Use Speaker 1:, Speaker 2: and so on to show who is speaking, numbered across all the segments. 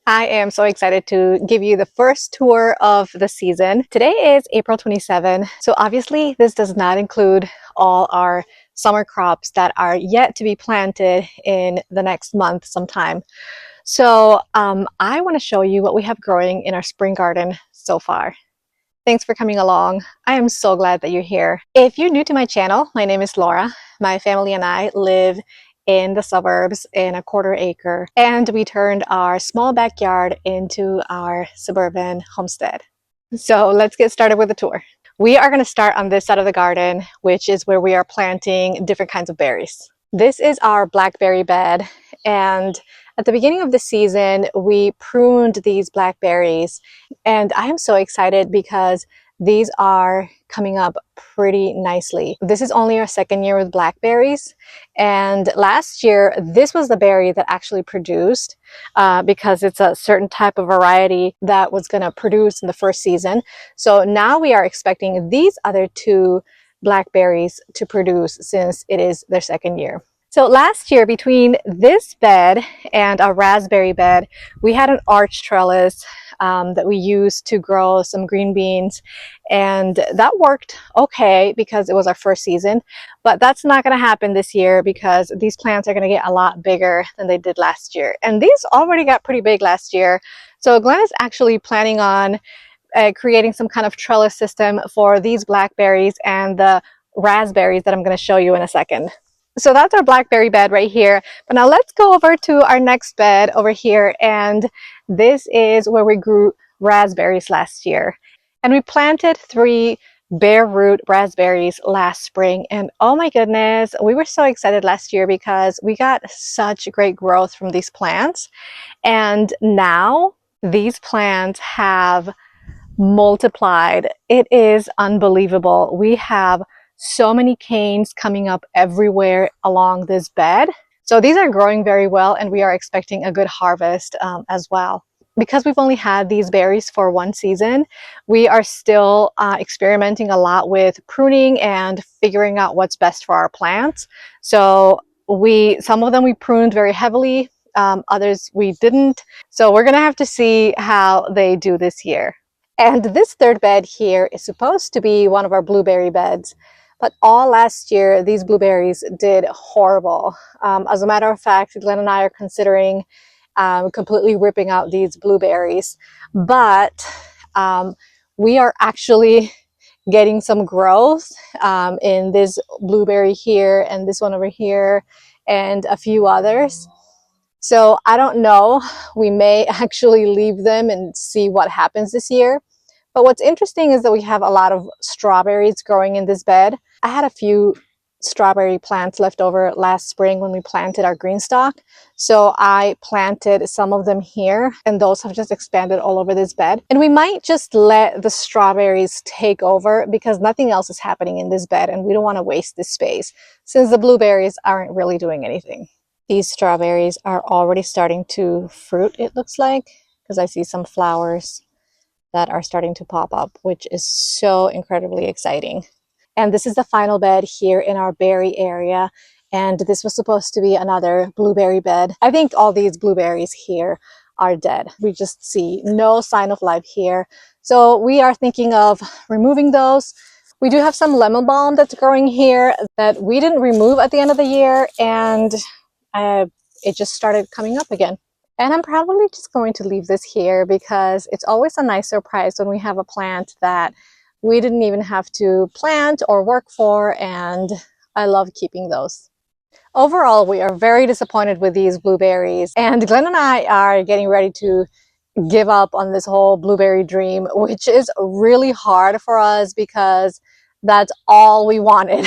Speaker 1: I am so excited to give you the first tour of the season. Today is April 27, so obviously this does not include all our summer crops that are yet to be planted in the next month sometime. So I want to show you what we have growing in our spring garden so far. Thanks for coming along. I am so glad that you're here. If you're new to my channel, my name is Laura. My family and I live in the suburbs in a quarter acre, and we turned our small backyard into our suburban homestead. So let's get started with the tour. We are going to start on this side of the garden, which is where we are planting different kinds of berries. This is our blackberry bed, and at the beginning of the season, we pruned these blackberries, and I am so excited because these are coming up pretty nicely. This is only our second year with blackberries, and last year, this was the berry that actually produced because it's a certain type of variety that was going to produce in the first season. So now we are expecting these other two blackberries to produce since it is their second year. So last year, between this bed and a raspberry bed, we had an arch trellis that we used to grow some green beans, and that worked okay because it was our first season. But that's not going to happen this year because these plants are going to get a lot bigger than they did last year. And these already got pretty big last year. So Glenn is actually planning on creating some kind of trellis system for these blackberries and the raspberries that I'm going to show you in a second. So that's our blackberry bed right here. But now let's go over to our next bed over here. And this is where we grew raspberries last year. And we planted 3 bare root raspberries last spring. And oh my goodness, we were so excited last year because we got such great growth from these plants. And now these plants have multiplied. It is unbelievable. We have so many canes coming up everywhere along this bed. So these are growing very well, and we are expecting a good harvest as well. Because we've only had these berries for one season, we are still experimenting a lot with pruning and figuring out what's best for our plants. So some of them we pruned very heavily, others we didn't. So we're gonna have to see how they do this year. And this third bed here is supposed to be one of our blueberry beds. But all last year, these blueberries did horrible. As a matter of fact, Glenn and I are considering completely ripping out these blueberries. But we are actually getting some growth in this blueberry here and this one over here and a few others. So I don't know. We may actually leave them and see what happens this year. But what's interesting is that we have a lot of strawberries growing in this bed. I had a few strawberry plants left over last spring when we planted our green stalk. So I planted some of them here, and those have just expanded all over this bed. And we might just let the strawberries take over because nothing else is happening in this bed, and we don't want to waste this space since the blueberries aren't really doing anything. These strawberries are already starting to fruit, it looks like, because I see some flowers that are starting to pop up, which is so incredibly exciting. And this is the final bed here in our berry area. And this was supposed to be another blueberry bed. I think all these blueberries here are dead. We just see no sign of life here. So we are thinking of removing those. We do have some lemon balm that's growing here that we didn't remove at the end of the year, and it just started coming up again. And I'm probably just going to leave this here because it's always a nice surprise when we have a plant that we didn't even have to plant or work for, and I love keeping those. Overall, we are very disappointed with these blueberries, and Glenn and I are getting ready to give up on this whole blueberry dream, which is really hard for us because that's all we wanted.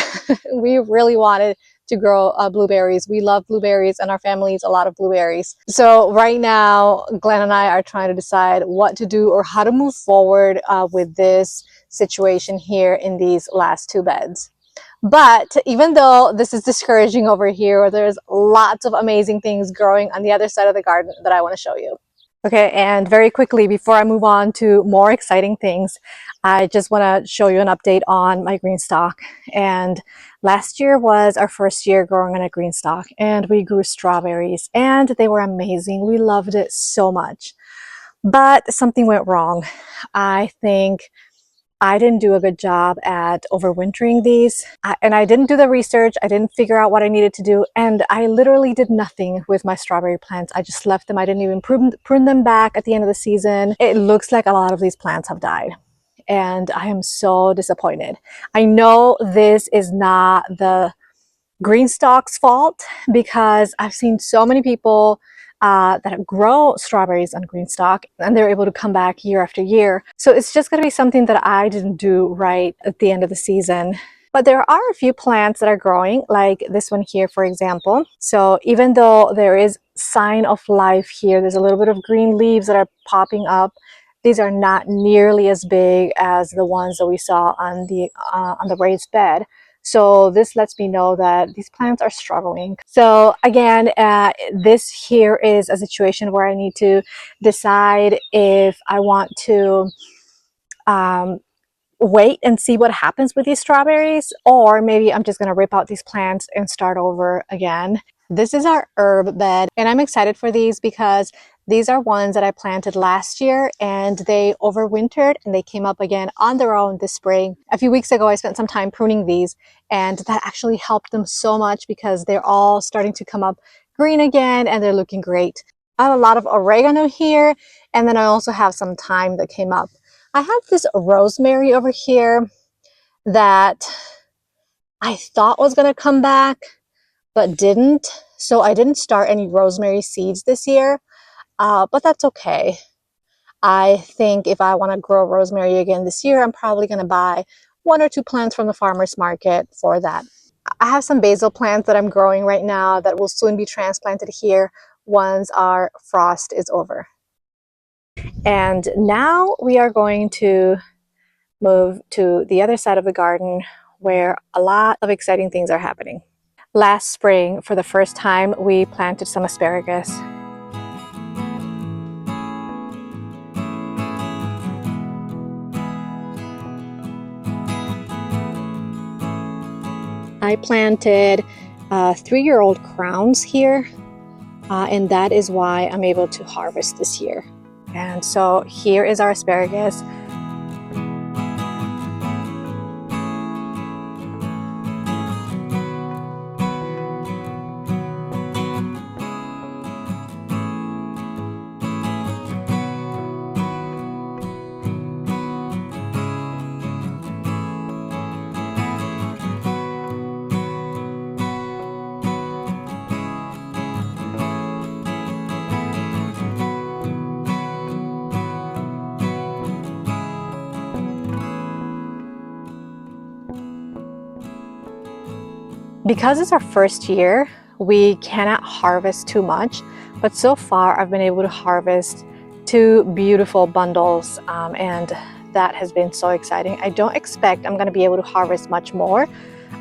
Speaker 1: We really wanted to grow blueberries. We love blueberries, and our family eats a lot of blueberries. So right now, Glenn and I are trying to decide what to do or how to move forward with this situation here in these last 2 beds. But even though this is discouraging over here, there's lots of amazing things growing on the other side of the garden that I want to show you. Okay, and very quickly before I move on to more exciting things, I just want to show you an update on my green stalk. And last year was our first year growing on a green stalk, and we grew strawberries and they were amazing. We loved it so much. But something went wrong. I think I didn't do a good job at overwintering these, and I didn't do the research. I didn't figure out what I needed to do, and I literally did nothing with my strawberry plants. I just left them. I didn't even prune them back at the end of the season. It looks like a lot of these plants have died, and I am so disappointed. I know this is not the green stalk's fault because I've seen so many people that grow strawberries on green stalk and they're able to come back year after year. So it's just going to be something that I didn't do right at the end of the season. But there are a few plants that are growing, like this one here, for example. So even though there is sign of life here, there's a little bit of green leaves that are popping up. These are not nearly as big as the ones that we saw on the raised bed. So this lets me know that these plants are struggling. So again, this here is a situation where I need to decide if I want to wait and see what happens with these strawberries, or maybe I'm just going to rip out these plants and start over again. This is our herb bed, and I'm excited for these because these are ones that I planted last year and they overwintered and they came up again on their own this spring. A few weeks ago, I spent some time pruning these, and that actually helped them so much because they're all starting to come up green again and they're looking great. I have a lot of oregano here, and then I also have some thyme that came up. I have this rosemary over here that I thought was going to come back, but didn't. So I didn't start any rosemary seeds this year, but that's okay. I think if I want to grow rosemary again this year, I'm probably going to buy 1 or 2 plants from the farmer's market for that. I have some basil plants that I'm growing right now that will soon be transplanted here once our frost is over. And now we are going to move to the other side of the garden where a lot of exciting things are happening. Last spring, for the first time, we planted some asparagus. I planted 3-year-old crowns here, and that is why I'm able to harvest this year. And so here is our asparagus. Because it's our first year, we cannot harvest too much, but so far I've been able to harvest 2 beautiful bundles, and that has been so exciting. I don't expect I'm going to be able to harvest much more,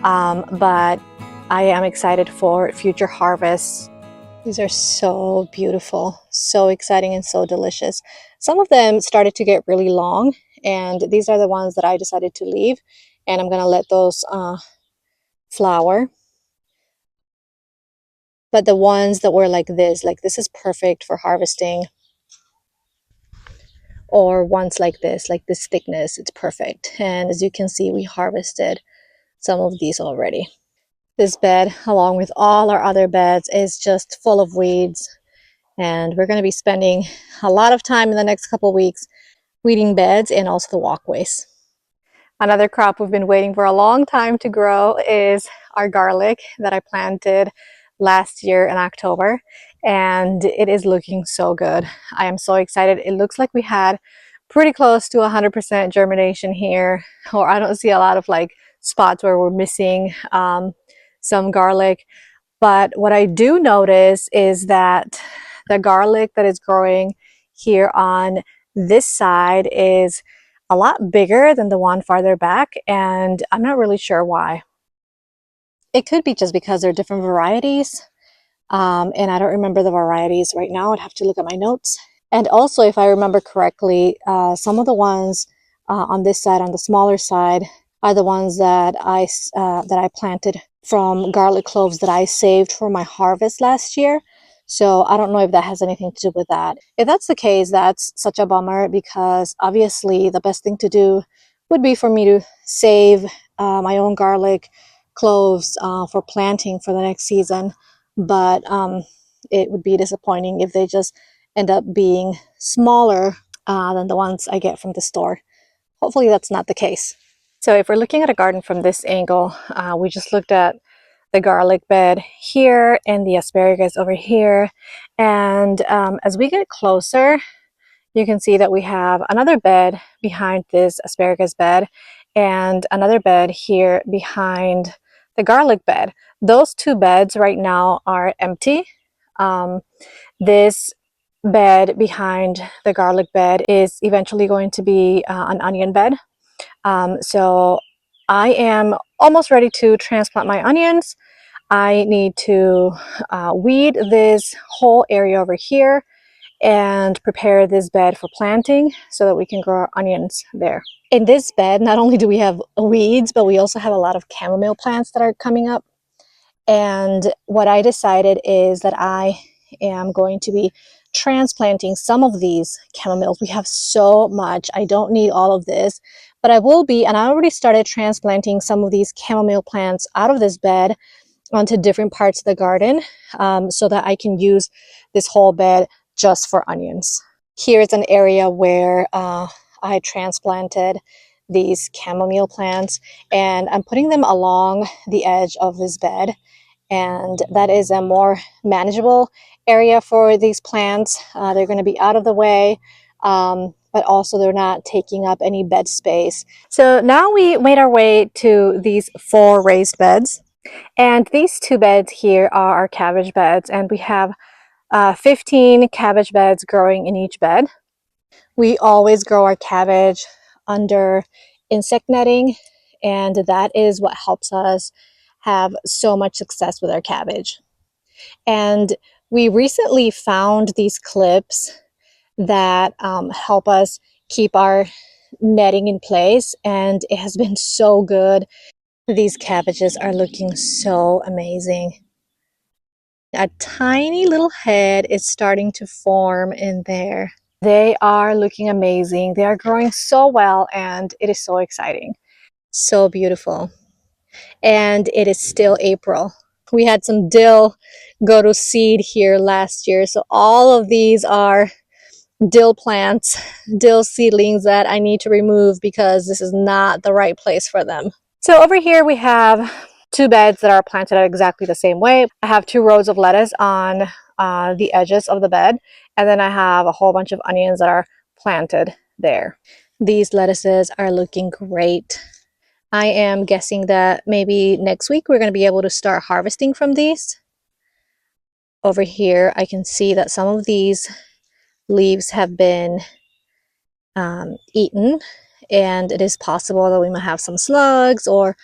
Speaker 1: but I am excited for future harvests. These are so beautiful, so exciting, and so delicious. Some of them started to get really long, and these are the ones that I decided to leave, and I'm going to let those flower. But the ones that were like this is perfect for harvesting. Or ones like this thickness, it's perfect. And as you can see, we harvested some of these already. This bed, along with all our other beds, is just full of weeds. And we're going to be spending a lot of time in the next couple weeks weeding beds and also the walkways. Another crop we've been waiting for a long time to grow is our garlic that I planted last year in October, and it is looking so good. I am so excited. It looks like we had pretty close to 100% germination here, or I don't see a lot of like spots where we're missing some garlic. But what I do notice is that the garlic that is growing here on this side is a lot bigger than the one farther back, and I'm not really sure why. It could be just because they're different varieties, and I don't remember the varieties right now. I'd have to look at my notes. And also, if I remember correctly, some of the ones on this side, on the smaller side, are the ones that I planted from garlic cloves that I saved for my harvest last year. So I don't know if that has anything to do with that. If that's the case, that's such a bummer, because obviously the best thing to do would be for me to save my own garlic cloves for planting for the next season. But it would be disappointing if they just end up being smaller than the ones I get from the store. Hopefully that's not the case. So if we're looking at a garden from this angle, we just looked at the garlic bed here and the asparagus over here. And as we get closer, you can see that we have another bed behind this asparagus bed and another bed here behind the garlic bed. Those two beds right now are empty. This bed behind the garlic bed is eventually going to be an onion bed. So I am almost ready to transplant my onions. I need to weed this whole area over here and prepare this bed for planting so that we can grow our onions there. In this bed, not only do we have weeds, but we also have a lot of chamomile plants that are coming up. And what I decided is that I am going to be transplanting some of these chamomiles. We have so much. I don't need all of this, but I will be, and I already started transplanting some of these chamomile plants out of this bed onto different parts of the garden so that I can use this whole bed just for onions. Here's an area where I transplanted these chamomile plants, and I'm putting them along the edge of this bed. And that is a more manageable area for these plants. They're going to be out of the way, but also they're not taking up any bed space. So now we made our way to these 4 raised beds. And these 2 beds here are our cabbage beds, and we have 15 cabbage beds growing in each bed. We always grow our cabbage under insect netting, and that is what helps us have so much success with our cabbage. And we recently found these clips that help us keep our netting in place, and it has been so good. These cabbages are looking so amazing. A tiny little head is starting to form in there. They are looking amazing. They are growing so well, and it is so exciting. So beautiful. And it is still April. We had some dill go to seed here last year. So all of these are dill plants, dill seedlings that I need to remove because this is not the right place for them. So over here we have 2 beds that are planted out exactly the same way. I have 2 rows of lettuce on the edges of the bed, and then I have a whole bunch of onions that are planted there. These lettuces are looking great. I am guessing that maybe next week we're going to be able to start harvesting from these. Over here I can see that some of these leaves have been eaten, and it is possible that we might have some slugs or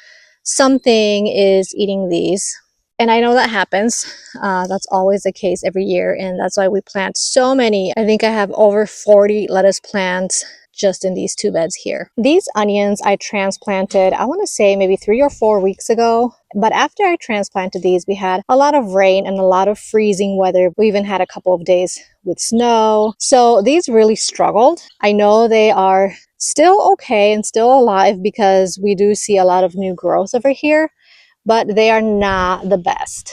Speaker 1: something is eating these. And I know that happens. That's always the case every year, and that's why we plant so many. I think I have over 40 lettuce plants just in these 2 beds here. These onions I transplanted, I want to say maybe 3 or 4 weeks ago. But after I transplanted these, we had a lot of rain and a lot of freezing weather. We even had a couple of days with snow. So these really struggled. I know they are still okay and still alive because we do see a lot of new growth over here, but they are not the best.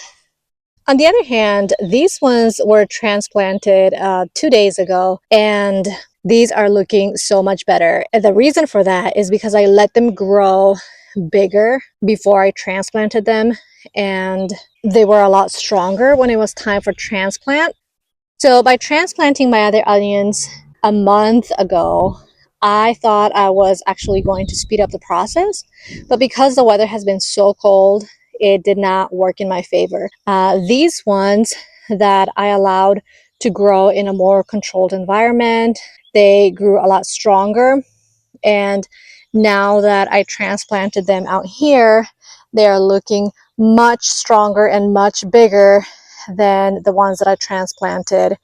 Speaker 1: On the other hand, these ones were transplanted 2 days ago, and these are looking so much better. And the reason for that is because I let them grow bigger before I transplanted them, and they were a lot stronger when it was time for transplant. So by transplanting my other onions a month ago, I thought I was actually going to speed up the process, but because the weather has been so cold, it did not work in my favor. These ones that I allowed to grow in a more controlled environment, they grew a lot stronger. And now that I transplanted them out here, they are looking much stronger and much bigger than the ones that I transplanted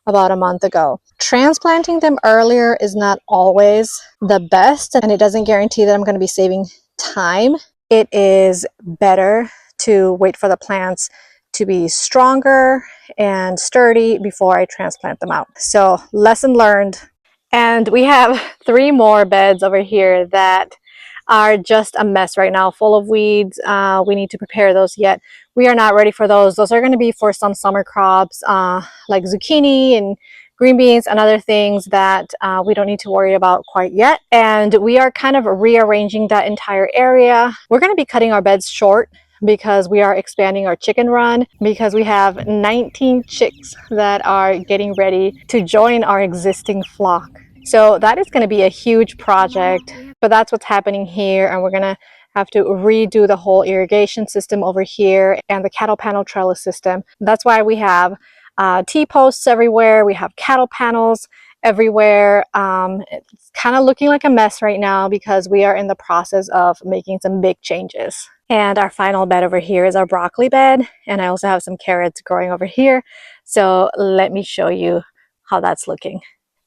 Speaker 1: about a month ago. Transplanting them earlier is not always the best, and it doesn't guarantee that I'm going to be saving time. It is better to wait for the plants to be stronger and sturdy before I transplant them out. So lesson learned. And we have 3 more beds over here that are just a mess right now, full of weeds. We need to prepare those yet. We are not ready for those. Those are going to be for some summer crops like zucchini and green beans and other things that we don't need to worry about quite yet. And we are kind of rearranging that entire area. We're going to be cutting our beds short because we are expanding our chicken run, because we have 19 chicks that are getting ready to join our existing flock. So that is going to be a huge project, but that's what's happening here. And we're going to have to redo the whole irrigation system over here and the cattle panel trellis system. That's why we have T-posts everywhere. We have cattle panels everywhere. It's kind of looking like a mess right now because we are in the process of making some big changes. And our final bed over here is our broccoli bed. And I also have some carrots growing over here. So let me show you how that's looking.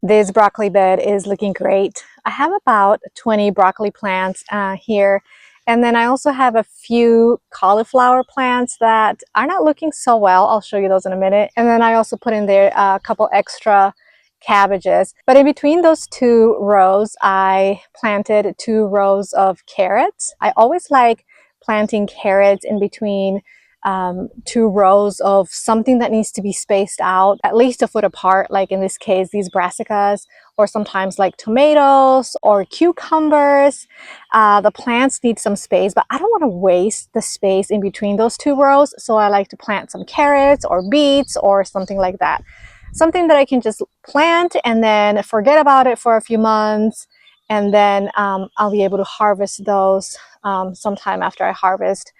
Speaker 1: This broccoli bed is looking great. I have about 20 broccoli plants here. And then I also have a few cauliflower plants that are not looking so well. I'll show you those in a minute. And then I also put in there a couple extra cabbages. But in between those 2 rows, I planted 2 rows of carrots. I always like planting carrots in between 2 rows of something that needs to be spaced out at least a foot apart, like in this case these brassicas, or sometimes like tomatoes or cucumbers. The plants need some space, but I don't want to waste the space in between those 2 rows, so I like to plant some carrots or beets or something like that. Something that I can just plant and then forget about it for a few months, and then I'll be able to harvest those sometime after I harvest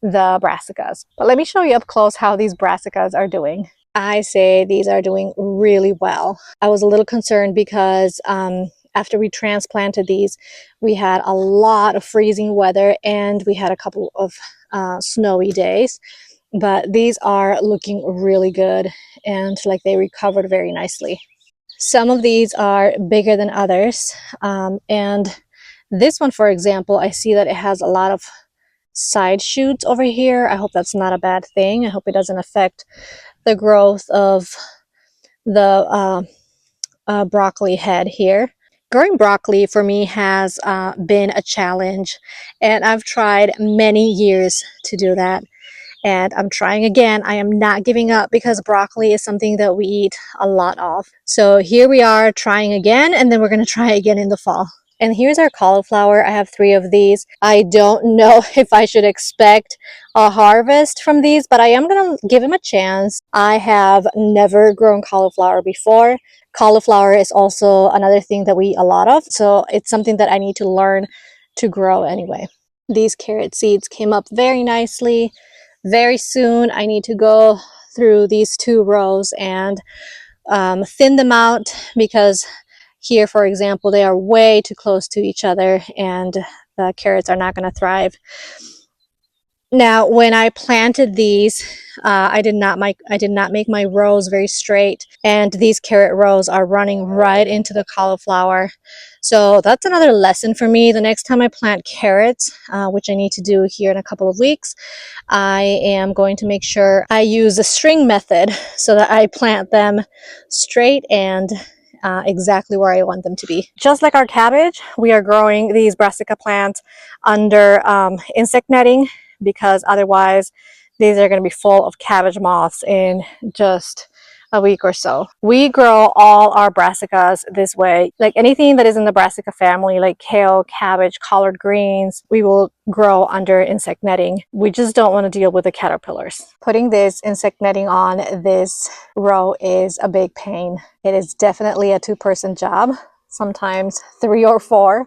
Speaker 1: the brassicas. But let me show you up close how these brassicas are doing. I say these are doing really well. I was a little concerned because after we transplanted these, we had a lot of freezing weather and we had a couple of snowy days. But these are looking really good and like they recovered very nicely. Some of these are bigger than others. And this one, for example, I see that it has a lot of side shoots over here. I hope that's not a bad thing. I hope it doesn't affect the growth of the broccoli head here. Growing broccoli for me has been a challenge, and I've tried many years to do that. And I'm trying again. I am not giving up because broccoli is something that we eat a lot of. So here we are trying again, and then we're going to try again in the fall. And here's our cauliflower. I have 3 of these. I don't know if I should expect a harvest from these, but I am going to give them a chance. I have never grown cauliflower before. Cauliflower is also another thing that we eat a lot of, so it's something that I need to learn to grow anyway. These carrot seeds came up very nicely. Very soon I need to go through these 2 rows and thin them out, because here, for example, they are way too close to each other and the carrots are not going to thrive. Now, when I planted these, I did not make my rows very straight, and these carrot rows are running right into the cauliflower. So that's another lesson for me. The next time I plant carrots, which I need to do here in a couple of weeks, I am going to make sure I use the string method so that I plant them straight and exactly where I want them to be. Just like our cabbage, we are growing these brassica plants under insect netting, because otherwise these are going to be full of cabbage moths in just a week or so. We grow all our brassicas this way. Like anything that is in the brassica family, like kale, cabbage, collard greens, we will grow under insect netting. We just don't want to deal with the caterpillars. Putting this insect netting on this row is a big pain. It is definitely a 2-person job, sometimes 3 or 4.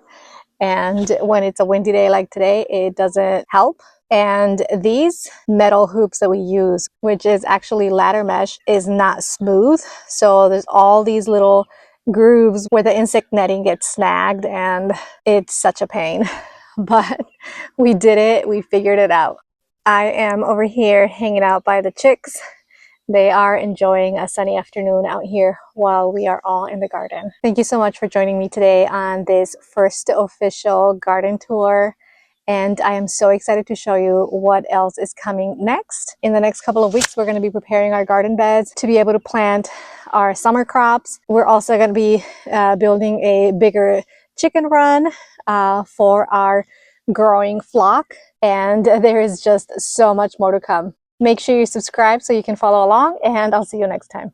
Speaker 1: And when it's a windy day like today, it doesn't help. And these metal hoops that we use, which is actually ladder mesh, is not smooth. So there's all these little grooves where the insect netting gets snagged, and it's such a pain. But we did it. We figured it out. I am over here hanging out by the chicks. They are enjoying a sunny afternoon out here while we are all in the garden. Thank you so much for joining me today on this first official garden tour. And I am so excited to show you what else is coming next. In the next couple of weeks, we're going to be preparing our garden beds to be able to plant our summer crops. We're also going to be building a bigger chicken run for our growing flock. And there is just so much more to come. Make sure you subscribe so you can follow along, and I'll see you next time.